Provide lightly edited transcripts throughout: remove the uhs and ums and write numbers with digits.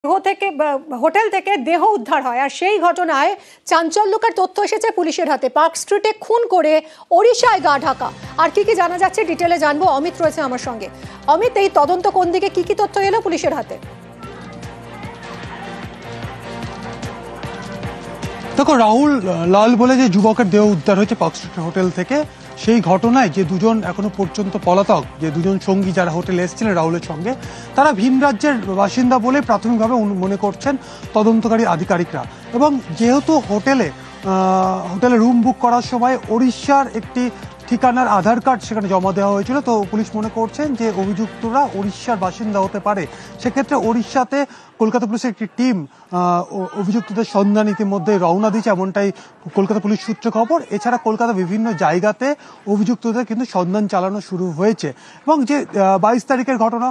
Hotel থেকে দেহ উদ্ধার হয় আর সেই ঘটনায় চাঞ্চল্যকর তথ্য এসেছে পুলিশের হাতে। পার্ক স্ট্রিটে খুন করে ওড়িশায় গা ঢাকা। আর কি জানা যাচ্ছে ডিটেলে জানবো, অমিত রয়েছে আমার সঙ্গে। অমিত, এই তদন্ত কোন দিকে, কি তথ্য এলো পুলিশের হাতে? দেখো, রাহুল লাল বলে যে যুবকের দেহ উদ্ধার হয়েছে পার্ক স্ট্রিট হোটেল থেকে, সেই ঘটনায় যে দুজন এখনো পর্যন্ত পলাতক, যে দুজন সঙ্গী যারা হোটেলে এসেছিলেন রাহুলের সঙ্গে, তারা ভিন রাজ্যের বাসিন্দা বলে প্রাথমিকভাবে মনে করছেন তদন্তকারী আধিকারিকরা। এবং যেহেতু হোটেলে রুম বুক করার সময় ওড়িশার একটি ঠিকানার আধার কার্ড সেখানে জমা দেওয়া হয়েছিল, তো পুলিশ মনে করছেন যে অভিযুক্তরা ওড়িশার বাসিন্দা হতে পারে। সেক্ষেত্রে ওড়িশাতে কলকাতা পুলিশের একটি টিম অভিযুক্তদের সন্ধান ইতিমধ্যে রওনা দিয়েছে, এমনটাই কলকাতা পুলিশ সূত্রে খবর। এছাড়া কলকাতা বিভিন্ন জায়গাতে অভিযুক্তদের কিন্তু সন্ধান চালানো শুরু হয়েছে। এবং যে 22 তারিখের ঘটনা,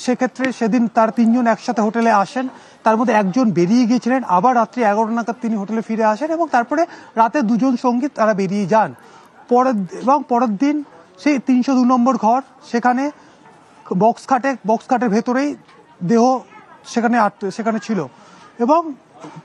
সেক্ষেত্রে সেদিন তার 3 জন একসাথে হোটেলে আসেন, তার মধ্যে একজন বেরিয়ে গিয়েছিলেন, আবার রাত্রি 11 নাগাদ তিনি হোটেলে ফিরে আসেন এবং তারপরে রাতে 2 জন সঙ্গী তারা বেরিয়ে যান। পরের দিন সেই 302 নম্বর ঘর, সেখানে বক্স খাটের ভেতরেই দেহ সেখানে ছিল। এবং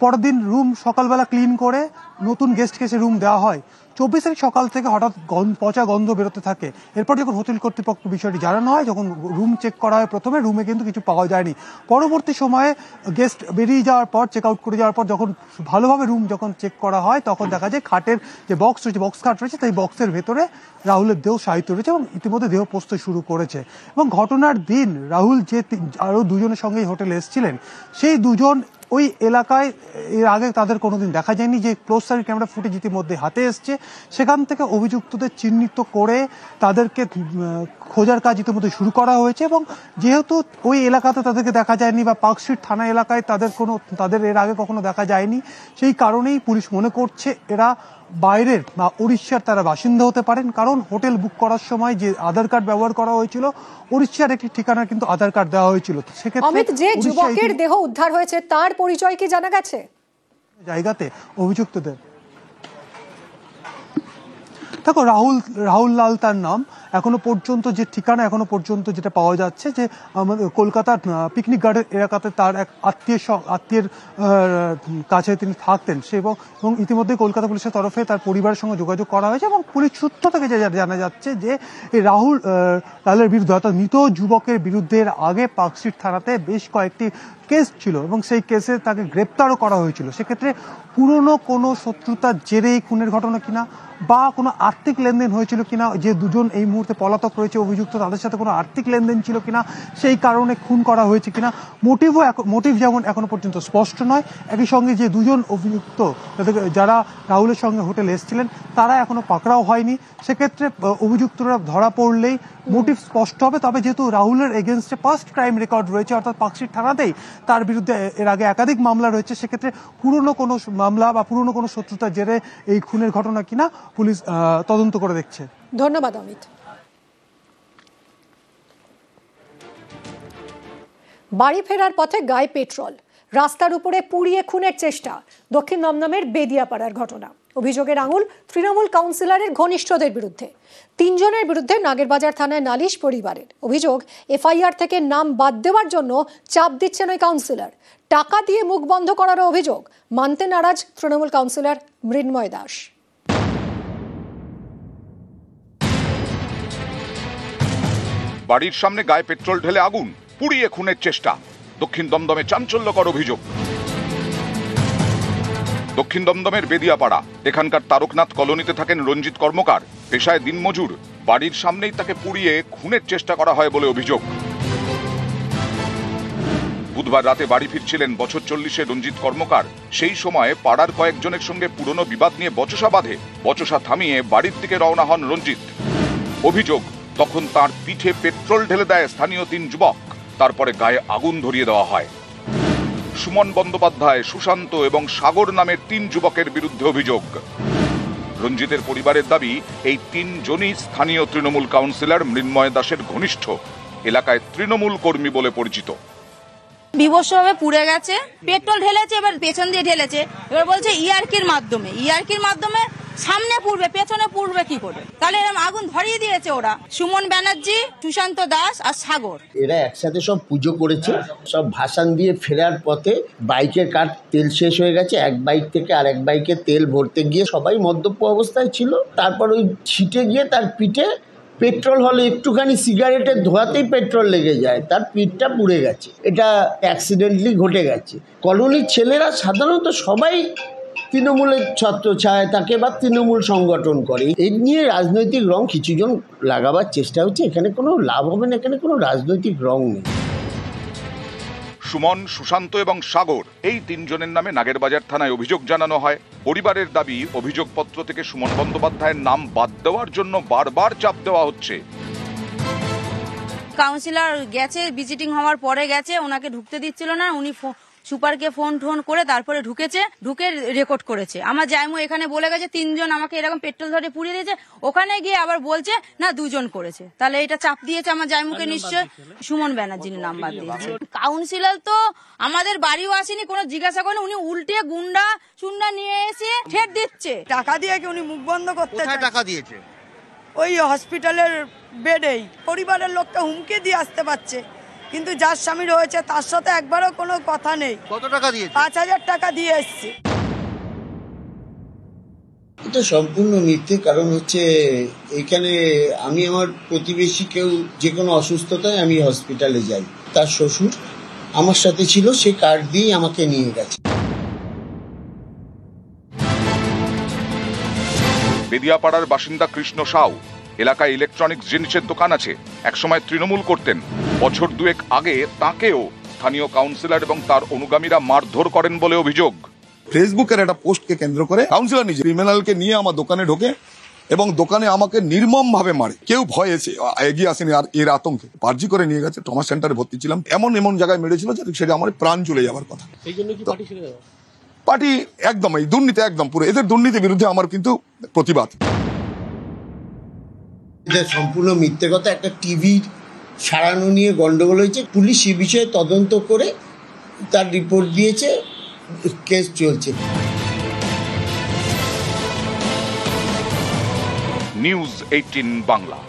পরের দিন রুম সকালবেলা ক্লিন করে নতুন গেস্টকে সে রুম দেওয়া হয়। 24 তারিখ সকাল থেকে হঠাৎ পচা গন্ধ বেরোতে থাকে। এরপর যখন হোটেল কর্তৃপক্ষ বিষয়টি জানানো হয়, যখন রুম চেক করা হয়, প্রথমে রুমে কিন্তু কিছু পাওয়া যায়নি। পরবর্তী সময়ে গেস্ট বেরিয়ে যাওয়ার পর, চেক আউট করে যাওয়ার পর যখন ভালোভাবে রুম যখন চেক করা হয়, তখন দেখা যায় খাটের যে বক্স খাট রয়েছে, সেই বক্সের ভেতরে রাহুলের দেহ শায়িত রয়েছে এবং ইতিমধ্যে দেহ পচতে শুরু করেছে। এবং ঘটনার দিন রাহুল যে আরও 2 জনের সঙ্গে হোটেলে এসেছিলেন, সেই 2 জন ওই এলাকায় এর আগে তাদের কোনোদিন দেখা যায়নি। যে ক্লোজ সার্কিট ক্যামেরা ফুটেজ ইতিমধ্যে হাতে এসছে, সেখান থেকে অভিযুক্তদের চিহ্নিত করে তাদেরকে খোঁজার কাজ ইতিমধ্যে শুরু করা হয়েছে। এবং যেহেতু ওই এলাকাতে তাদেরকে দেখা যায়নি বা পার্ক স্ট্রিট থানা এলাকায় তাদের এর আগে কখনো দেখা যায়নি, সেই কারণেই পুলিশ মনে করছে এরা বাইরের বা উড়িষ্যার তারা বাসিন্দা হতে পারেন। কারণ হোটেল বুক করার সময় যে আধার কার্ড ব্যবহার করা হয়েছিল, উড়িষ্যার একটি ঠিকানার কিন্তু আধার কার্ড দেওয়া হয়েছিল। অমিত, যে যুবকের দেহ উদ্ধার হয়েছে তার পরিচয় কি জানা গেছে জায়গাতে অভিযুক্তদের? দেখো, রাহুল লাল তার নাম। এখনো পর্যন্ত যে ঠিকানা এখনো পর্যন্ত যেটা পাওয়া যাচ্ছে, যে আমাদের কলকাতার পিকনিক গার্ডেন এলাকাতে তার এক আত্মীয়ের কাছে তিনি থাকতেন। এবং ইতিমধ্যে কলকাতা পুলিশের তরফে তার পরিবারের সঙ্গে যোগাযোগ করা হয়েছে। এবং পুলিশ সূত্র থেকে জানা যাচ্ছে যে এই রাহুল লালের বিরুদ্ধে, অর্থাৎ মৃত যুবকের বিরুদ্ধে এর আগে পার্ক স্ট্রিট থানাতে বেশ কয়েকটি কেস ছিল এবং সেই কেসে তাকে গ্রেপ্তারও করা হয়েছিল। সেক্ষেত্রে পুরনো কোনো শত্রুতার জেরে এই খুনের ঘটনা কিনা, বা কোনো আর্থিক লেনদেন হয়েছিল কিনা, যে 2 জন এই মুহূর্তে পলাতক রয়েছে অভিযুক্ত, তাদের সাথে কোনো আর্থিক লেনদেন ছিল কিনা, সেই কারণে খুন করা হয়েছে কিনা, মোটিভ যেমন এখনো পর্যন্ত স্পষ্ট নয়। একই সঙ্গে যে 2 জন অভিযুক্ত যারা রাহুলের সঙ্গে হোটেলে এসেছিলেন, তারা এখনো পাকড়াও হয়নি। সেক্ষেত্রে অভিযুক্তরা ধরা পড়লেই মোটিভ স্পষ্ট হবে। তবে যেহেতু রাহুলের এগেনস্টে ফার্স্ট ক্রাইম রেকর্ড রয়েছে, অর্থাৎ পার্ক স্ট্রিট থানাতেই তার বিরুদ্ধে এর আগে একাধিক মামলা রয়েছে, সেক্ষেত্রে পুরনো কোনো মামলা বা পুরনো কোনো শত্রুতার জেরে এই খুনের ঘটনা কিনা পুলিশ তদন্ত করে দেখছে। ধন্যবাদ অমিত। বাড়ি ফেরার পথে গায়ে পেট্রোল, রাস্তার উপরে পুড়িয়ে খুনের চেষ্টা। দক্ষিণ দমদমের বেদিয়াপাড়ার ঘটনা। অভিযোগের আঙুল তৃণমূল কাউন্সিলরের ঘনিষ্ঠদের বিরুদ্ধে। 3 জনের বিরুদ্ধে নাগেরবাজার থানায় নালিশ পরিবারের। অভিযোগ, এফআইআর থেকে নাম বাদ দেওয়ার জন্য চাপ দিচ্ছেন ওই কাউন্সিলর। টাকা দিয়ে মুখ বন্ধ করারও অভিযোগ। মানতে নারাজ তৃণমূল কাউন্সিলর মৃন্ময় দাস। বাড়ির সামনে গায়ে পেট্রোল ঢেলে আগুন, পুড়িয়ে খুনের চেষ্টা। দক্ষিণ দমদমে চাঞ্চল্যকর অভিযোগ। দক্ষিণ দমদমের বেদিয়াপাড়া, এখানকার তারকনাথ কলোনিতে থাকেন রঞ্জিত কর্মকার, পেশায় দিনমজুর। বাড়ির সামনেই তাকে পুড়িয়ে খুনের চেষ্টা করা হয় বলে অভিযোগ। বুধবার রাতে বাড়ি ফিরছিলেন বছর 40-এর রঞ্জিত কর্মকার। সেই সময় পাড়ার কয়েকজনের সঙ্গে পুরনো বিবাদ নিয়ে বচসা বাঁধে। বচসা থামিয়ে বাড়ির দিকে রওনা হন রঞ্জিত। অভিযোগ, তখন তার পিঠে পেট্রোল ঢেলে দেয় স্থানীয় 3 যুবক। তারপরে গায়ে আগুন ধরিয়ে দেওয়া হয়। সুমন বন্দ্যোপাধ্যায়, সুশান্ত এবং সাগর নামের 3 যুবকের বিরুদ্ধে অভিযোগ। রঞ্জিতের পরিবারের দাবি, এই 3 জনই স্থানীয় তৃণমূল কাউন্সিলর মৃন্ময় দাসের ঘনিষ্ঠ। এলাকায় তৃণমূল কর্মী বলে পরিচিত। বিভৎসভাবে পুড়ে গেছে, পেট্রোল ঢেলেছে, এবার পেছন দিয়ে ঢেলেছে। এবার বলছে ইআরকির মাধ্যমে সামনে পুড়বে পেছনে পুড়বে কি করে? তাহলে এরকম আগুন ধরিয়ে দিয়েছে ওরা, সুমন ব্যানার্জি, সুশান্ত দাস আর সাগর। এরা একসাথে সব পুজো করেছে, সব ভাসান দিয়ে ফেরার পথে বাইকের কাঠ তেল শেষ হয়ে গেছে, এক বাইক থেকে আরেক বাইকে তেল ভরতে গিয়ে সবাই মদ্যপ অবস্থায় ছিল। তারপর ওই ছিটে গিয়ে তার পিঠে পেট্রোল হলে একটুখানি সিগারেটের ধোয়াতেই পেট্রোল লেগে যায়, তার পিঠটা পুড়ে গেছে। এটা অ্যাক্সিডেন্টলি ঘটে গেছে। কলোনির ছেলেরা সাধারণত সবাই তৃণমূলের ছত্রছায়ায় থাকে বা তৃণমূল সংগঠন করে। এই নিয়ে রাজনৈতিক রং কিছুজন লাগাবার চেষ্টা হচ্ছে, এখানে কোনো লাভ হবে না, এখানে কোনো রাজনৈতিক রং নেই। সুমন, সুশান্ত এবং সাগর এই তিনজনের নামে নাগেরবাজার থানায় অভিযোগ জানানো হয়। পরিবারের দাবি, অভিযোগপত্র থেকে সুমন বন্দ্যোপাধ্যায়ের নাম বাদ দেওয়ার জন্য বারবার চাপ দেওয়া হচ্ছে। কাউন্সিলর গেছে, ভিজিটিং হওয়ার পরে গেছে, ওনাকে ঢুকতে দিচ্ছিল না, উনি সুপারকে ফোন করে তারপরে ঢুকে রেকর্ড করেছে। আমার জায়মু এখানে বলে গেছে 3 জন আমাকে এরকম পেট্রোল ধরে পুড়িয়ে দিয়েছে, ওখানে গিয়ে আবার বলছে না 2 জন করেছে। তাহলে এটা চাপ দিয়েছে আমার জায়মুকে, নিশ্চয় সুমন ব্যানার্জির নাম বাদ দিয়েছে। কাউন্সিলর তো আমাদের বাড়িও আসেনি, কোনো জিজ্ঞাসা করেনি, উনি উল্টে গুন্ডা চুন্ডা নিয়ে এসে ঠেট দিচ্ছে। টাকা দিয়ে কি উনি মুখ বন্ধ করতে চায়? টাকা দিয়েছে ওই হসপিটালের বেডেই পরিবারের লোকটা হুমকি দিয়ে আসতে পারছে, কিন্তু যার স্বামী রয়েছে তার সাথে একবারও কোনো কথা নেই। কত টাকা দিয়েছে? 5000 টাকা দিয়ে এসছে। এটা সম্পূর্ণ মিথ্যে। কারণ হচ্ছে এখানে আমি আমার প্রতিবেশী কেউ যে কোনো অসুস্থতায় আমি হসপিটালে যাই, তার শ্বশুর আমার সাথে ছিল, সে কার্ড দিয়েই আমাকে নিয়ে গেছে। বেদিয়াপাড়ার বাসিন্দা কৃষ্ণ সাউ এলাকায় ইলেকট্রনিক্স জিনিসের দোকান আছে, একসময় তৃণমূল করতেন। বছর 2 আগে তাকেও স্থানীয় কাউন্সিলর এবং তার অনুগামীরা মারধর করেন বলে অভিযোগ। ফেসবুকের একটা পোস্টকে কেন্দ্র করে কাউন্সিলর নিজে ক্রিমিনালকে নিয়ে আমার দোকানে ঢোকে এবং দোকানে আমাকে নির্মম ভাবে মারে। কেউ ভয় এগিয়ে আসেনি, আর এর আতঙ্কে পার্জি করে নিয়ে গেছে। ট্রমা সেন্টারে ভর্তি ছিলাম, এমন জায়গায় মেরেছিল যে সেটা আমার প্রাণ চলে যাবার কথা। পার্টি একদম এই দুর্নীতি, একদম পুরো এদের দুর্নীতির বিরুদ্ধে আমার কিন্তু প্রতিবাদ। এটা সম্পূর্ণ মিথ্যে কথা। একটা টিভি সারানো নিয়ে গন্ডগোল হয়েছে, পুলিশ এই বিষয়ে তদন্ত করে তার রিপোর্ট দিয়েছে, কেস চলছে। নিউজ 18 বাংলা।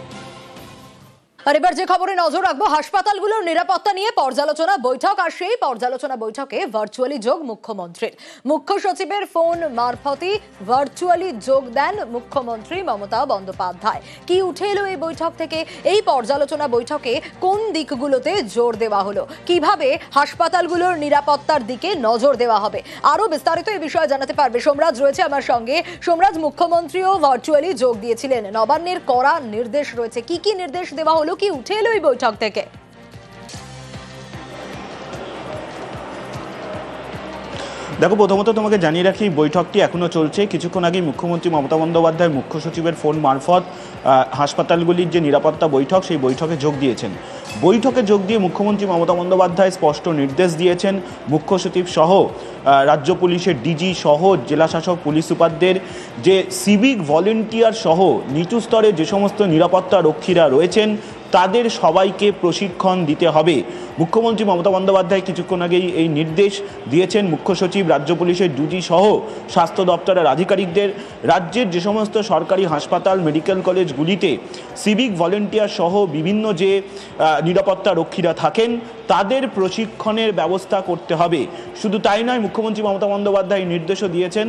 আর এবার যে খবরে নজর রাখবো, হাসপাতালগুলোর নিরাপত্তা নিয়ে পর্যালোচনা বৈঠক, আর সেই পর্যালোচনা বৈঠকে ভার্চুয়ালি যোগ মুখ্যমন্ত্রীর। মুখ্য সচিবের ফোন মারফতই ভার্চুয়ালি যোগ দেন মুখ্যমন্ত্রী মমতা বন্দ্যোপাধ্যায়। কি উঠে এলো এই বৈঠক থেকে? এই পর্যালোচনা বৈঠকে কোন দিকগুলোতে জোর দেওয়া হলো? কিভাবে হাসপাতালগুলোর নিরাপত্তার দিকে নজর দেওয়া হবে? আরো বিস্তারিত এই বিষয়ে জানাতে পারবে সোমরাজ রয়েছে আমার সঙ্গে। সোমরাজ, মুখ্যমন্ত্রীও ভার্চুয়ালি যোগ দিয়েছিলেন, নবান্নের কড়া নির্দেশ রয়েছে, কি কি নির্দেশ দেওয়া হলো, কি উঠে এলো এই বৈঠক থেকে? দেখো, প্রথমত তোমাকে জানিয়ে রাখি বৈঠকটি এখনো চলছে। কিছুক্ষণ আগে মুখ্যমন্ত্রী মমতা বন্দ্যোপাধ্যায় মুখ্য সচিবের ফোন মারফত হাসপাতালগুলির যে নিরাপত্তা বৈঠক, সেই বৈঠকে যোগ দিয়েছেন। বৈঠকে যোগ দিয়ে মুখ্যমন্ত্রী মমতা বন্দ্যোপাধ্যায় স্পষ্ট নির্দেশ দিয়েছেন মুখ্য সচিব সহ রাজ্য পুলিশের ডিজি সহ জেলাশাসক পুলিশ সুপারদের যে সিভিক ভলেন্টিয়ার সহ নিচু স্তরে যে সমস্ত নিরাপত্তা রক্ষীরা রয়েছেন তাদের সবাইকে প্রশিক্ষণ দিতে হবে। মুখ্যমন্ত্রী মমতা বন্দ্যোপাধ্যায় কিছুক্ষণ আগেই এই নির্দেশ দিয়েছেন মুখ্য সচিব, রাজ্য পুলিশের ডিজি সহ স্বাস্থ্য দপ্তরের আধিকারিকদের। রাজ্যের যে সমস্ত সরকারি হাসপাতাল, মেডিকেল কলেজগুলিতে সিভিক ভলেন্টিয়ার সহ বিভিন্ন যে নিরাপত্তা রক্ষীরা থাকেন তাদের প্রশিক্ষণের ব্যবস্থা করতে হবে। শুধু তাই নয়, মুখ্যমন্ত্রী মমতা বন্দ্যোপাধ্যায় নির্দেশও দিয়েছেন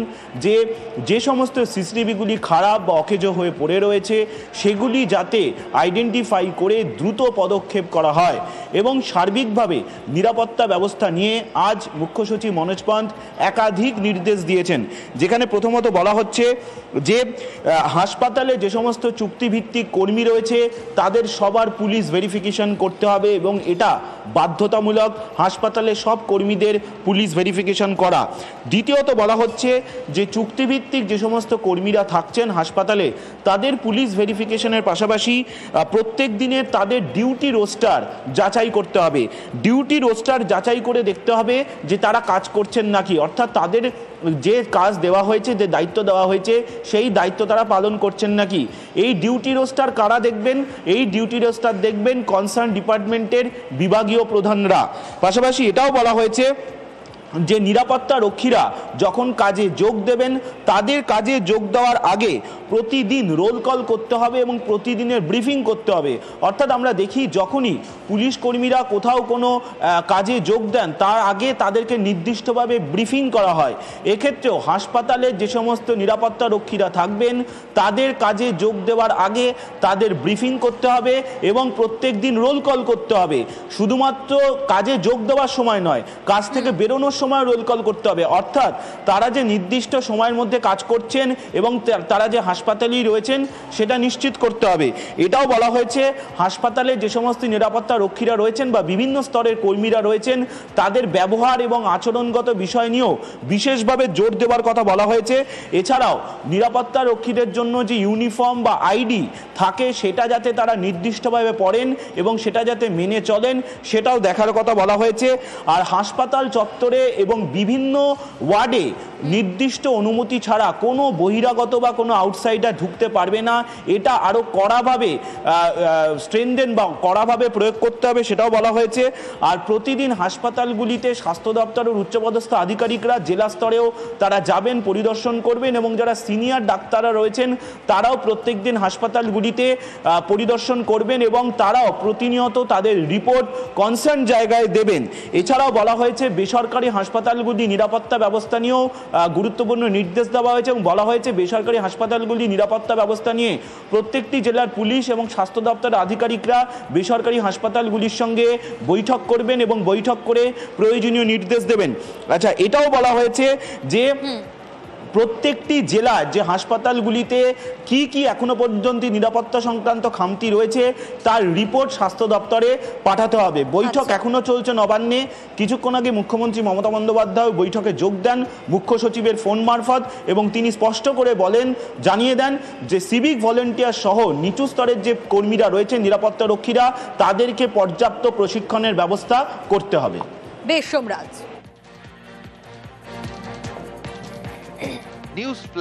যে সমস্ত সিসিটিভিগুলি খারাপ বা অকেজো হয়ে পড়ে রয়েছে সেগুলি যাতে আইডেন্টিফাই করে দ্রুত পদক্ষেপ করা হয় এবং সার্বিকভাবে নিরাপত্তা ব্যবস্থা নিয়ে আজ মুখ্য সচিব মনোজ পান্ত একাধিক নির্দেশ দিয়েছেন। যেখানে প্রথমত বলা হচ্ছে যে হাসপাতালে যে সমস্ত চুক্তিভিত্তিক কর্মী রয়েছে তাদের সবার পুলিশ ভেরিফিকেশন করতে হবে এবং এটা বাধ্যতামূলক, হাসপাতালে সব কর্মীদের পুলিশ ভেরিফিকেশন করা। দ্বিতীয়ত বলা হচ্ছে যে চুক্তিভিত্তিক যে সমস্ত কর্মীরা থাকছেন হাসপাতালে তাদের পুলিশ ভেরিফিকেশনের পাশাপাশি প্রত্যেক দিনের তাদের ডিউটি রোস্টার যাচাই করতে হবে। ডিউটি রোস্টার যাচাই করে দেখতে হবে যে তারা কাজ করছেন নাকি, অর্থাৎ তাদের যে কাজ দেওয়া হয়েছে, যে দায়িত্ব দেওয়া হয়েছে সেই দায়িত্ব তারা পালন করছেন নাকি। এই ডিউটি রোস্টার কারা দেখবেন? এই ডিউটি রোস্টার দেখবেন কনসার্ন ডিপার্টমেন্টের বিভাগীয় প্রধানরা। পাশাপাশি এটাও বলা হয়েছে যে নিরাপত্তা রক্ষীরা যখন কাজে যোগ দেবেন তাদের কাজে যোগ দেওয়ার আগে প্রতিদিন রোল কল করতে হবে এবং প্রতিদিনের ব্রিফিং করতে হবে। অর্থাৎ আমরা দেখি যখনই পুলিশ কর্মীরা কোথাও কোনো কাজে যোগ দেন তার আগে তাদেরকে নির্দিষ্টভাবে ব্রিফিং করা হয়। এক্ষেত্রেও হাসপাতালের যে সমস্ত নিরাপত্তা রক্ষীরা থাকবেন তাদের কাজে যোগ দেওয়ার আগে তাদের ব্রিফিং করতে হবে এবং প্রত্যেক দিন রোল কল করতে হবে। শুধুমাত্র কাজে যোগ দেওয়ার সময় নয়, কাজ থেকে বেরোনোর সময় রোল কল করতে হবে। অর্থাৎ তারা যে নির্দিষ্ট সময়ের মধ্যে কাজ করছেন এবং তারা যে হাসপাতালেই রয়েছেন সেটা নিশ্চিত করতে হবে। এটাও বলা হয়েছে হাসপাতালে যে সমস্ত নিরাপত্তা রক্ষীরা রয়েছেন বা বিভিন্ন স্তরের কর্মীরা রয়েছেন তাদের ব্যবহার এবং আচরণগত বিষয় নিয়েও বিশেষভাবে জোর দেওয়ার কথা বলা হয়েছে। এছাড়াও নিরাপত্তা রক্ষীদের জন্য যে ইউনিফর্ম বা আইডি থাকে সেটা যাতে তারা নির্দিষ্টভাবে পড়েন এবং সেটা যাতে মেনে চলেন সেটাও দেখার কথা বলা হয়েছে। আর হাসপাতাল চত্বরে এবং বিভিন্ন ওয়ার্ডে নির্দিষ্ট অনুমতি ছাড়া কোনো বহিরাগত বা কোনো আউটসাইডার ঢুকতে পারবে না। এটা আরও কড়াভাবে স্ট্রেনদেন বা কড়াভাবে প্রয়োগ করতে হবে সেটাও বলা হয়েছে। আর প্রতিদিন হাসপাতালগুলিতে স্বাস্থ্য দপ্তরের উচ্চপদস্থ আধিকারিকরা জেলা স্তরেও তারা যাবেন, পরিদর্শন করবেন এবং যারা সিনিয়র ডাক্তাররা রয়েছেন তারাও প্রত্যেক দিন হাসপাতালগুলিতে পরিদর্শন করবেন এবং তারাও প্রতিনিয়ত তাদের রিপোর্ট কনসার্ন জায়গায় দেবেন। এছাড়াও বলা হয়েছে বেসরকারি হাসপাতালগুলি নিরাপত্তা ব্যবস্থা নিয়েও গুরুত্বপূর্ণ নির্দেশ দেওয়া হয়েছে এবং বলা হয়েছে বেসরকারি হাসপাতালগুলি নিরাপত্তা ব্যবস্থা নিয়ে প্রত্যেকটি জেলার পুলিশ এবং স্বাস্থ্য দপ্তরের আধিকারিকরা বেসরকারি হাসপাতালগুলির সঙ্গে বৈঠক করবেন এবং বৈঠক করে প্রয়োজনীয় নির্দেশ দেবেন। আচ্ছা, এটাও বলা হয়েছে যে প্রত্যেকটি জেলার যে হাসপাতালগুলিতে কি কি এখনো পর্যন্ত নিরাপত্তা সংক্রান্ত খামতি রয়েছে তার রিপোর্ট স্বাস্থ্য দপ্তরে পাঠাতে হবে। বৈঠক এখনো চলছে নবান্নে। কিছুক্ষণ আগে মুখ্যমন্ত্রী মমতা বন্দ্যোপাধ্যায় বৈঠকে যোগ দেন মুখ্য সচিবের ফোন মারফত এবং তিনি স্পষ্ট করে জানিয়ে দেন যে সিভিক ভলেন্টিয়ার সহ নিচু স্তরের যে কর্মীরা রয়েছে নিরাপত্তা রক্ষীরা তাদেরকে পর্যাপ্ত প্রশিক্ষণের ব্যবস্থা করতে হবে। বেশ সোমরাজ। নিউজ